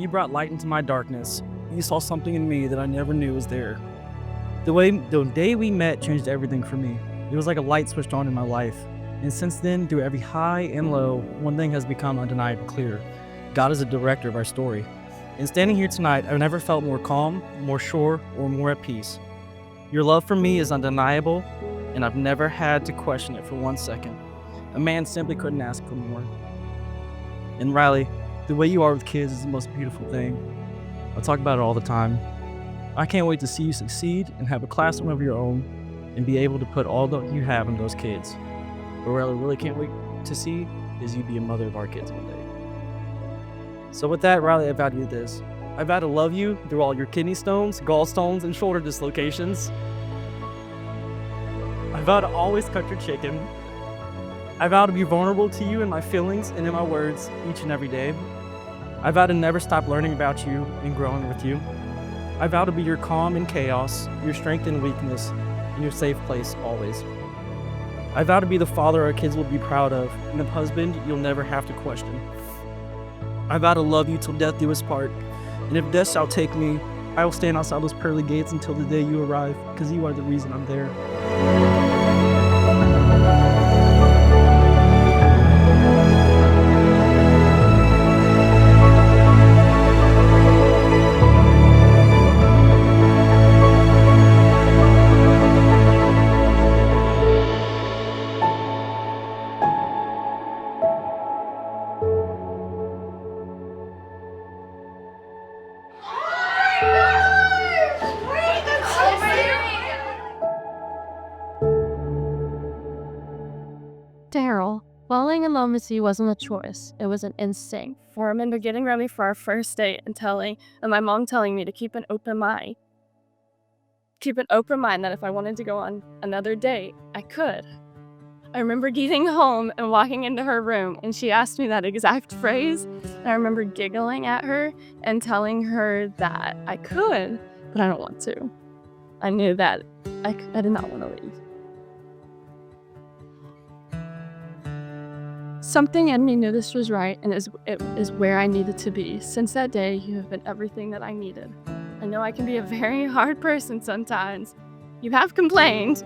You brought light into my darkness. You saw something in me that I never knew was there. The day we met changed everything for me. It was like a light switched on in my life. And since then, through every high and low, one thing has become undeniably clear. God is the director of our story. And standing here tonight, I've never felt more calm, more sure, or more at peace. Your love for me is undeniable, and I've never had to question it for 1 second. A man simply couldn't ask for more. And Rylee, the way you are with kids is the most beautiful thing. I talk about it all the time. I can't wait to see you succeed and have a classroom of your own and be able to put all that you have in those kids. But what I really can't wait to see is you be a mother of our kids one day. So with that, Rylee, I vow to do this. I vow to love you through all your kidney stones, gallstones, and shoulder dislocations. I vow to always cut your chicken. I vow to be vulnerable to you in my feelings and in my words each and every day. I vow to never stop learning about you and growing with you. I vow to be your calm in chaos, your strength in weakness, and your safe place always. I vow to be the father our kids will be proud of, and the husband you'll never have to question. I vow to love you till death do us part, and if death shall take me, I will stand outside those pearly gates until the day you arrive, because you are the reason I'm there. Darryl, falling in love with you wasn't a choice, it was an instinct. I remember getting ready for our first date and my mom telling me to keep an open mind. Keep an open mind that if I wanted to go on another date, I could. I remember getting home and walking into her room and she asked me that exact phrase. And I remember giggling at her and telling her that I could, but I don't want to. I knew that I did not want to leave. Something in me knew this was right and it is where I needed to be. Since that day, you have been everything that I needed. I know I can be a very hard person sometimes. You have complained,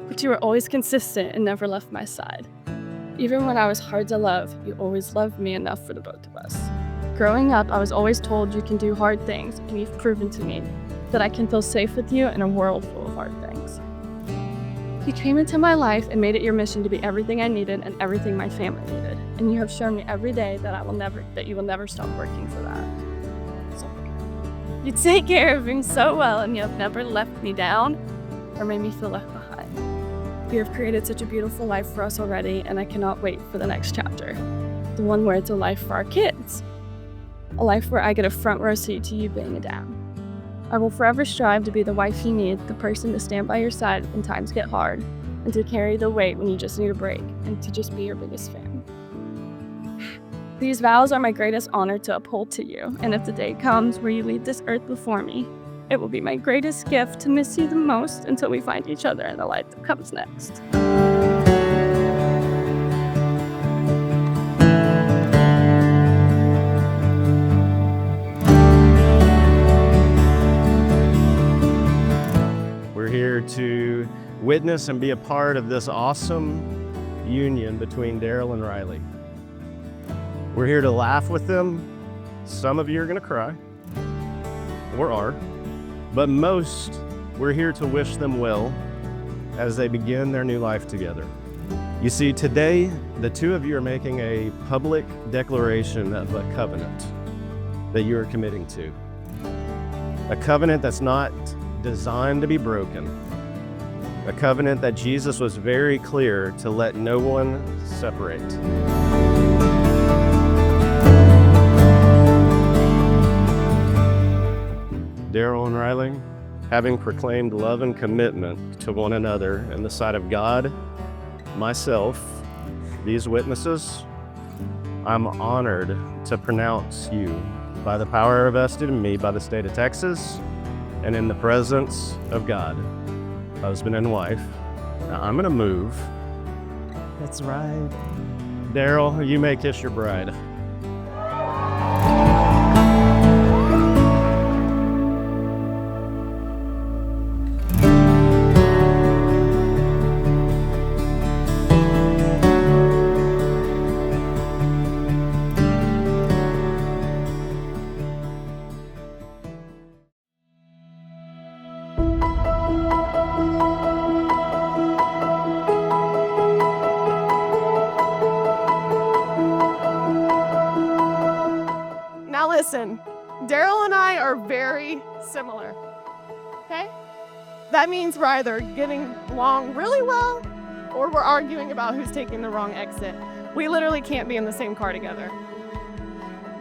but you were always consistent and never left my side. Even when I was hard to love, you always loved me enough for the both of us. Growing up, I was always told you can do hard things, and you've proven to me that I can feel safe with you in a world full of hard things. You came into my life and made it your mission to be everything I needed and everything my family needed. And you have shown me every day that you will never stop working for that. So, you take care of me so well and you have never left me down or made me feel left behind. You have created such a beautiful life for us already, and I cannot wait for the next chapter. The one where it's a life for our kids. A life where I get a front row seat to you being a dad. I will forever strive to be the wife you need, the person to stand by your side when times get hard, and to carry the weight when you just need a break, and to just be your biggest fan. These vows are my greatest honor to uphold to you, and if the day comes where you leave this earth before me, it will be my greatest gift to miss you the most until we find each other in the life that comes next. To witness and be a part of this awesome union between Darryl and Rylee. We're here to laugh with them. Some of you are going to cry, or are, but most, we're here to wish them well as they begin their new life together. You see, today, the two of you are making a public declaration of a covenant that you are committing to. A covenant that's not designed to be broken. A covenant that Jesus was very clear to let no one separate. Darryl and Rylee, having proclaimed love and commitment to one another in the sight of God, myself, these witnesses, I'm honored to pronounce you by the power vested in me by the state of Texas and in the presence of God, husband and wife. Now I'm gonna move. That's right. Darryl, you may kiss your bride. listen, Darryl and I are very similar, okay? That means we're either getting along really well or we're arguing about who's taking the wrong exit. We literally can't be in the same car together.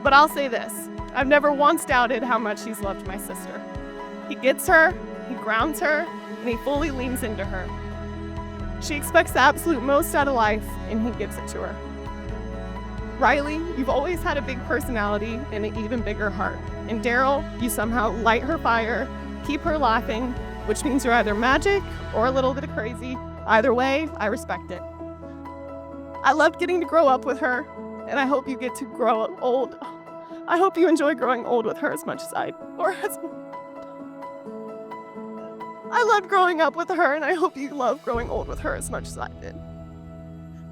But I'll say this, I've never once doubted how much he's loved my sister. He gets her, he grounds her, and he fully leans into her. She expects the absolute most out of life, and he gives it to her. Rylee, you've always had a big personality and an even bigger heart. And Darryl, you somehow light her fire, keep her laughing, which means you're either magic or a little bit of crazy. Either way, I respect it. I loved getting to grow up with her, and I hope you get to grow old. I hope you enjoy growing old with her as much as I loved growing up with her, and I hope you love growing old with her as much as I did.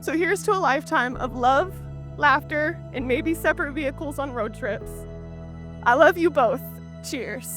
So here's to a lifetime of love, laughter, and maybe separate vehicles on road trips. I love you both. Cheers.